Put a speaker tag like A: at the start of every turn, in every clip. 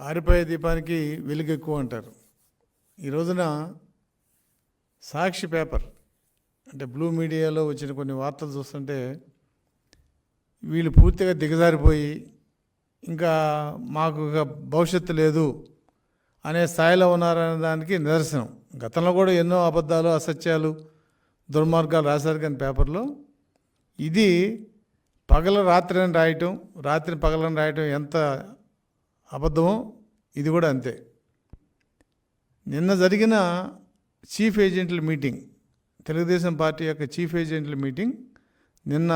A: ఆరిపోయే దీపానికి వెలుగు ఎక్కువ అంటారు. ఈ రోజున సాక్షి పేపర్ అంటే బ్లూ మీడియాలో వచ్చిన కొన్ని వార్తలు చూస్తుంటే వీళ్ళు పూర్తిగా దిగజారిపోయి ఇంకా మాకు భవిష్యత్తు లేదు అనే స్థాయిలో ఉన్నారనే దానికి నిదర్శనం. గతంలో కూడా ఎన్నో అబద్ధాలు, అసత్యాలు, దుర్మార్గాలు రాశారు కానీ పేపర్లో ఇది పగల రాత్రిని రాయటం, రాత్రిని పగలని రాయటం ఎంత అబద్ధమో ఇది కూడా అంతే. నిన్న జరిగిన చీఫ్ ఏజెంట్ల మీటింగ్, తెలుగుదేశం పార్టీ యొక్క చీఫ్ ఏజెంట్ల మీటింగ్ నిన్న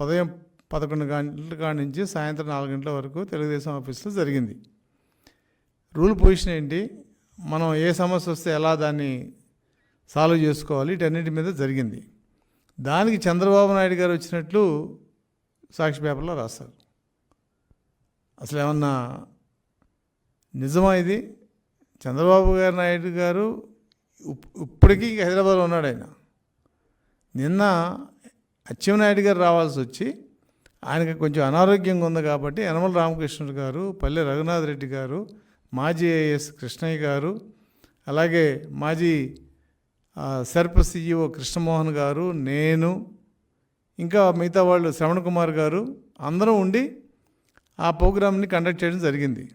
A: ఉదయం 11 గంటల కాడి నుంచి సాయంత్రం 4 గంటల వరకు తెలుగుదేశం ఆఫీస్లో జరిగింది. రూల్ పొజిషన్ ఏంటి, మనం ఏ సమస్య వస్తే ఎలా దాన్ని సాల్వ్ చేసుకోవాలి, వీటన్నిటి మీద జరిగింది. దానికి చంద్రబాబు నాయుడు గారు వచ్చినట్లు సాక్షి పేపర్లో రాస్తారు. అసలు ఏమన్నా నిజమా ఇది? చంద్రబాబు నాయుడు గారు ఇప్పటికీ హైదరాబాద్లో ఉన్నాడు. ఆయన నిన్న అచ్చెన్నాయుడు గారు రావాల్సి వచ్చి ఆయనకి కొంచెం అనారోగ్యంగా ఉంది కాబట్టి యనమల రామకృష్ణుడు గారు, పల్లె రఘునాథ్ రెడ్డి గారు, మాజీ ఐఏఎస్ కృష్ణయ్య గారు, అలాగే మాజీ సెర్ప్ సిఇఓ కృష్ణమోహన్ గారు, నేను, ఇంకా మిగతా వాళ్ళు శ్రవణ్ కుమార్ గారు అందరం ఉండి ఆ ప్రోగ్రామ్ని కండక్ట్ చేయడం జరిగింది.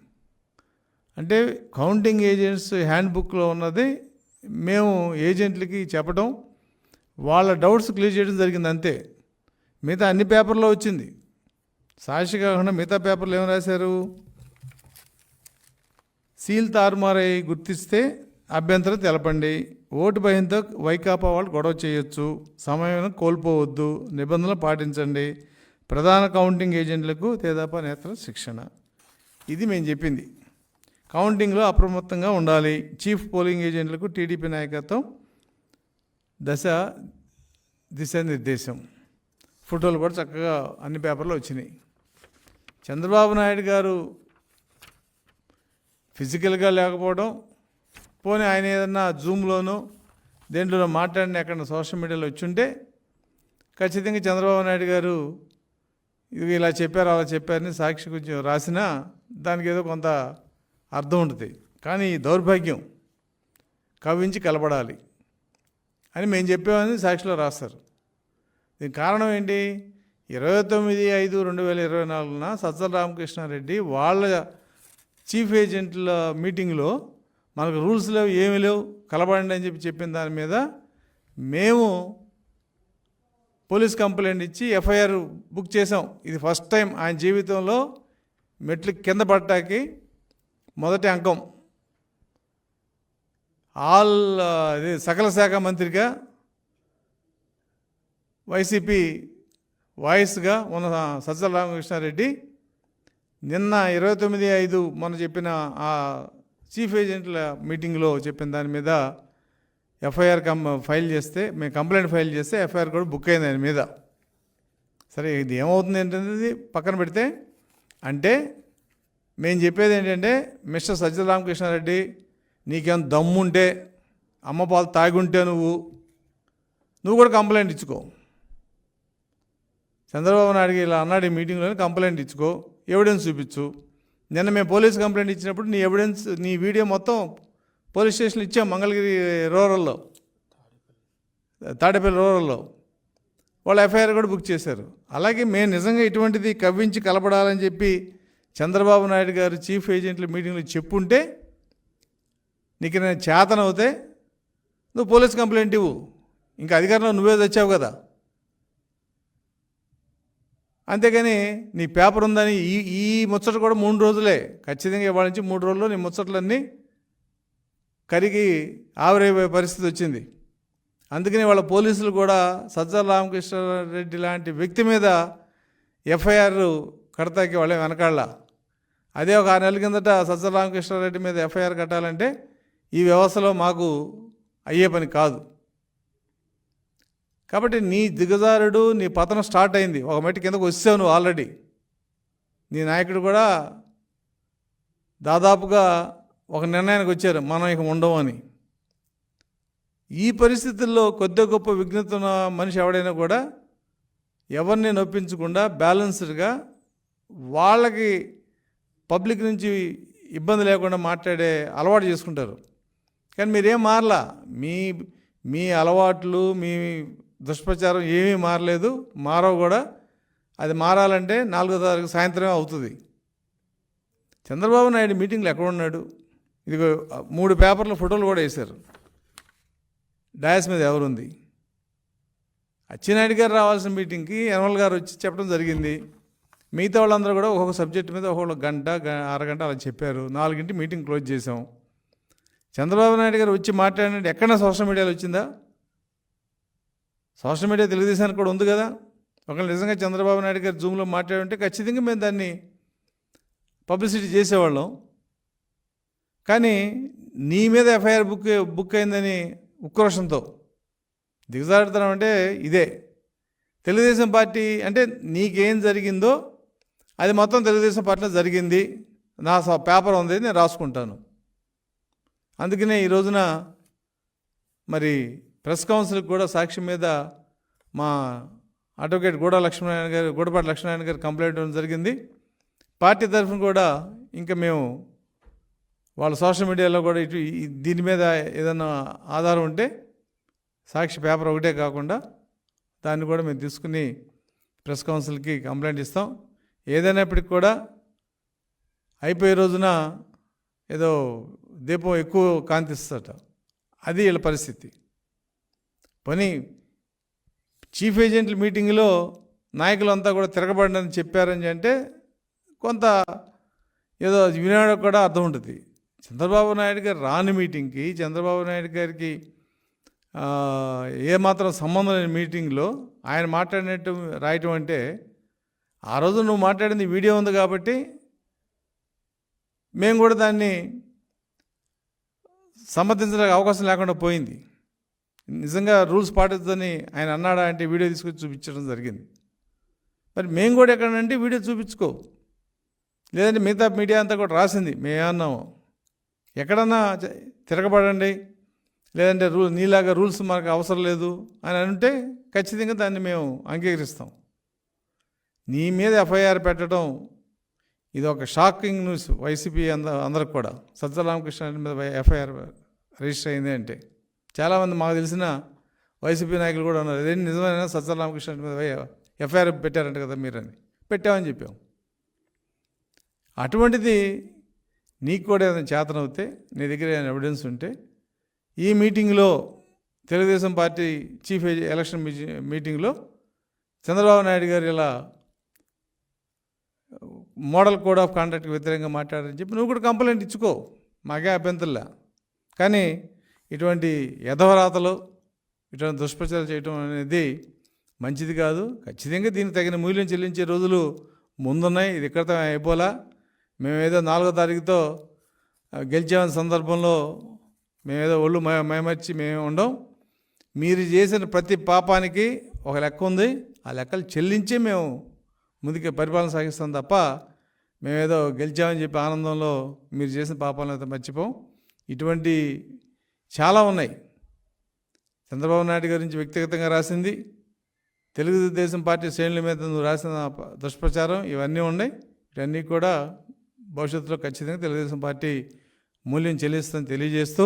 A: అంటే కౌంటింగ్ ఏజెంట్స్ హ్యాండ్ బుక్లో ఉన్నది మేము ఏజెంట్లకి చెప్పడం, వాళ్ళ డౌట్స్ క్లియర్ చేయడం జరిగింది అంతే. మిగతా అన్ని పేపర్లో వచ్చింది. సాక్షి కాకుండా మిగతా పేపర్లు ఏం రాశారు, సీల్ తారుమారై గుర్తిస్తే అభ్యంతరం తెలపండి, ఓటు భయంతో వైకాపా వాళ్ళు గొడవ చేయొచ్చు, సమయం కోల్పోవద్దు, నిబంధనలు పాటించండి, ప్రధాన కౌంటింగ్ ఏజెంట్లకు తెదేపా నేతల శిక్షణ. ఇది మేము చెప్పింది. కౌంటింగ్లో అప్రమత్తంగా ఉండాలి, చీఫ్ పోలింగ్ ఏజెంట్లకు టీడీపీ నాయకత్వం దిశానిర్దేశం. ఫోటోలు కూడా చక్కగా అన్ని పేపర్లో వచ్చినాయి. చంద్రబాబు నాయుడు గారు ఫిజికల్గా లేకపోవడం, పోనీ ఆయన ఏదన్నా జూమ్లోనో దేంట్లోనో మాట్లాడిన ఎక్కడ సోషల్ మీడియాలో వచ్చుంటే ఖచ్చితంగా చంద్రబాబు నాయుడు గారు ఇది ఇలా చెప్పారు అలా చెప్పారని సాక్షి కొంచెం రాసినా దానికి ఏదో కొంత అర్థం ఉంటుంది. కానీ దౌర్భాగ్యం కవించి కలపడాలి అని మేము చెప్పామని సాక్షిలో రాస్తారు. దీనికి కారణం ఏంటి, 29/5/2024 సజ్జల రామకృష్ణారెడ్డి వాళ్ళ చీఫ్ ఏజెంట్ల మీటింగ్లో మనకు రూల్స్ లేవు, ఏమీ లేవు, కలపడండి అని చెప్పిన దాని మీద మేము పోలీస్ కంప్లైంట్ ఇచ్చి ఎఫ్ఐఆర్ బుక్ చేసాం. ఇది ఫస్ట్ టైం ఆయన జీవితంలో మెట్లు కింద పడటానికి మొదటి అంకం. సకల శాఖ మంత్రిగా వైసీపీ వాయిస్గా ఉన్న సజ్జల రామకృష్ణారెడ్డి నిన్న 29/5 మొన్న చెప్పిన ఆ చీఫ్ ఏజెంట్ల మీటింగ్లో చెప్పిన దాని మీద ఎఫ్ఐఆర్ ఫైల్ చేస్తే, మేము కంప్లైంట్ ఫైల్ చేస్తే ఎఫ్ఐఆర్ కూడా బుక్ అయింది ఆయన మీద. సరే, ఇది ఏమవుతుంది ఏంటనేది పక్కన పెడితే, అంటే మేము చెప్పేది ఏంటంటే, మిస్టర్ సజ్జల రామకృష్ణారెడ్డి, నీకేం దమ్ముంటే, అమ్మ పాలు తాగుంటే నువ్వు కూడా కంప్లైంట్ ఇచ్చుకో. చంద్రబాబు నాయుడు ఇలా అన్నాడు ఈ మీటింగ్లోనే, కంప్లైంట్ ఇచ్చుకో, ఎవిడెన్స్ చూపించు. నిన్న మేము పోలీస్ కంప్లైంట్ ఇచ్చినప్పుడు నీ ఎవిడెన్స్, నీ వీడియో మొత్తం పోలీస్ స్టేషన్లో ఇచ్చాం. మంగళగిరి రూరల్లో, తాడేపల్లి రూరల్లో వాళ్ళు ఎఫ్ఐఆర్ కూడా బుక్ చేశారు. అలాగే మేము నిజంగా ఇటువంటిది కవ్వించి కలపడాలని చెప్పి చంద్రబాబు నాయుడు గారు చీఫ్ ఏజెంట్ల మీటింగ్లో చెప్పుంటే, నీకు నేను చేతనవుతే నువ్వు పోలీస్ కంప్లైంట్ ఇవ్వు. ఇంకా అధికారంలో నువ్వే తెచ్చావు కదా. అంతేగాని నీ పేపర్ ఉందని ఈ ముచ్చట కూడా 3 రోజులే, ఖచ్చితంగా ఇవాళ నుంచి 3 రోజుల్లో నీ ముచ్చట్లన్నీ కరిగి ఆవిరైపోయే పరిస్థితి వచ్చింది. అందుకని వాళ్ళ పోలీసులు కూడా సజ్జల రామకృష్ణారెడ్డి లాంటి వ్యక్తి మీద ఎఫ్ఐఆర్ కడతాకి వాళ్ళే వెనకాళ్ళ. అదే ఒక 6 నెలల కిందట సజ్జల రామకృష్ణారెడ్డి మీద ఎఫ్ఐఆర్ కట్టాలంటే ఈ వ్యవస్థలో మాకు అయ్యే పని కాదు. కాబట్టి నీ దిగజారుడు, నీ పతనం స్టార్ట్ అయింది. ఒక మెట్టు కిందకు వచ్చావు నువ్వు ఆల్రెడీ. నీ నాయకుడు కూడా దాదాపుగా ఒక నిర్ణయానికి వచ్చారు, మనం ఇక ఉండవు అని. ఈ పరిస్థితుల్లో కొద్ది గొప్ప విఘ్నత ఉన్న మనిషి ఎవడైనా కూడా ఎవరిని నొప్పించకుండా బ్యాలెన్స్డ్గా వాళ్ళకి పబ్లిక్ నుంచి ఇబ్బంది లేకుండా మాట్లాడే అలవాటు చేసుకుంటారు. కానీ మీరేం మారలా, మీ మీ అలవాట్లు, మీ దుష్ప్రచారం ఏమీ మారలేదు, మారవు కూడా. అది మారాలంటే 4వ తారీఖు సాయంత్రమే అవుతుంది. చంద్రబాబు నాయుడు మీటింగ్లో ఎక్కడ ఉన్నాడు? ఇదిగో 3 పేపర్ల ఫోటోలు కూడా వేశారు. డయాస్ మీద ఎవరుంది? అచ్చెన్నాయుడు గారు రావాల్సిన మీటింగ్కి యనమల గారు వచ్చి చెప్పడం జరిగింది. మిగతా వాళ్ళందరూ కూడా ఒక్కొక్క సబ్జెక్టు మీద ఒక్కొక్క గంట అరగంట అలా చెప్పారు. 4ంటి మీటింగ్ క్లోజ్ చేసాం. చంద్రబాబు నాయుడు గారు వచ్చి మాట్లాడినట్టు ఎక్కడైనా సోషల్ మీడియాలో వచ్చిందా? సోషల్ మీడియా తెలుగుదేశానికి కూడా ఉంది కదా. ఒకవేళ నిజంగా చంద్రబాబు నాయుడు గారు జూమ్లో మాట్లాడుంటే ఖచ్చితంగా మేము దాన్ని పబ్లిసిటీ చేసేవాళ్ళం. కానీ నీ మీద ఎఫ్ఐఆర్ బుక్ అయిందని ఉక్రోషంతో దిగజారుతనం అంటే ఇదే. తెలుగుదేశం పార్టీ అంటే నీకేం జరిగిందో అది మొత్తం తెలుగుదేశం పార్టీలో జరిగింది, నా పేపర్ ఉంది, నేను రాసుకుంటాను. అందుకనే ఈ రోజున మరి ప్రెస్ కౌన్సిల్కి కూడా సాక్షి మీద మా అడ్వకేట్ గూడపాటి లక్ష్మీనారాయణ గారు కంప్లైంట్ ఇవ్వడం జరిగింది. పార్టీ తరఫున కూడా ఇంకా మేము వాళ్ళ సోషల్ మీడియాలో కూడా దీని మీద ఏదైనా ఆధారం ఉంటే సాక్షి పేపర్ ఒకటే కాకుండా దాన్ని కూడా మేము తీసుకుని ప్రెస్ కౌన్సిల్కి కంప్లైంట్ ఇస్తాం. ఏదైనప్పటికి కూడా అయిపోయే రోజున ఏదో దీపం ఎక్కువ కాంతిస్తట, అది వీళ్ళ పరిస్థితి. పోనీ చీఫ్ ఏజెంట్ల మీటింగ్లో నాయకులంతా కూడా తిరగబడని చెప్పారని అంటే కొంత ఏదో వినడం కూడా అర్థం ఉంటుంది. చంద్రబాబు నాయుడు గారు రాని మీటింగ్కి, చంద్రబాబు నాయుడు గారికి ఏమాత్రం సంబంధం లేని మీటింగ్లో ఆయన మాట్లాడినట్టు రాయటం అంటే, ఆ రోజు నువ్వు మాట్లాడింది వీడియో ఉంది కాబట్టి మేము కూడా దాన్ని సమర్థించడానికి అవకాశం లేకుండా పోయింది. నిజంగా రూల్స్ పాటిద్దని ఆయన అన్నాడా అంటే వీడియో తీసుకొచ్చి చూపించడం జరిగింది. మరి మేము కూడా ఎక్కడంటే వీడియో చూపించుకో, లేదంటే మిగతా మీడియా అంతా కూడా రాసింది మేమన్నాము, ఎక్కడన్నా తిరగబడండి, లేదంటే నీలాగా రూల్స్ మనకు అవసరం లేదు అని అంటే ఖచ్చితంగా దాన్ని మేము అంగీకరిస్తాం. నీ మీద ఎఫ్ఐఆర్ పెట్టడం ఇది ఒక షాకింగ్ న్యూస్ వైసీపీ అందరికి కూడా. సజ్జల రామకృష్ణ మీద ఎఫ్ఐఆర్ రిజిస్టర్ అయింది అంటే చాలామంది మాకు తెలిసిన వైసీపీ నాయకులు కూడా ఉన్నారు, అదేంటి నిజమైన సజ్జల రామకృష్ణ మీద ఎఫ్ఐఆర్ పెట్టారంట కదా మీరని. పెట్టామని చెప్పాం. అటువంటిది నీకు కూడా ఏదైనా చేతనవుతే, నీ దగ్గర ఏదైనా ఎవిడెన్స్ ఉంటే, ఈ మీటింగ్లో తెలుగుదేశం పార్టీ చీఫ్ ఎలక్షన్ మీటింగ్లో చంద్రబాబు నాయుడు గారు ఇలా మోడల్ కోడ్ ఆఫ్ కాండక్ట్కి వ్యతిరేకంగా మాట్లాడారని చెప్పి నువ్వు కూడా కంప్లైంట్ ఇచ్చుకో, మాకే అభ్యంతరంలా. కానీ ఇటువంటి యథవరాతలు, ఇటువంటి దుష్ప్రచారం చేయటం అనేది మంచిది కాదు. ఖచ్చితంగా దీనికి తగిన మూల్యం చెల్లించే రోజులు ముందున్నాయి. ఇది ఎక్కడ అయిపోలా. మేమేదో 4వ తారీఖుతో గెలిచామన్న సందర్భంలో మేమేదో ఒళ్ళు మైమర్చి మేము ఉండం. మీరు చేసిన ప్రతి పాపానికి ఒక లెక్క ఉంది, ఆ లెక్కలు చెల్లించి మేము ముందుకు పరిపాలన సాగిస్తాం తప్ప మేమేదో గెలిచామని చెప్పి ఆనందంలో మీరు చేసిన పాపాలను అయితే మర్చిపోం. ఇటువంటి చాలా ఉన్నాయి. చంద్రబాబు నాయుడు గారి నుంచి వ్యక్తిగతంగా రాసింది, తెలుగుదేశం పార్టీ శ్రేణుల మీద నువ్వు రాసిన దుష్ప్రచారం, ఇవన్నీ ఉన్నాయి. ఇవన్నీ కూడా భవిష్యత్తులో ఖచ్చితంగా తెలుగుదేశం పార్టీ మూల్యం చెల్లిస్తుందని తెలియజేస్తూ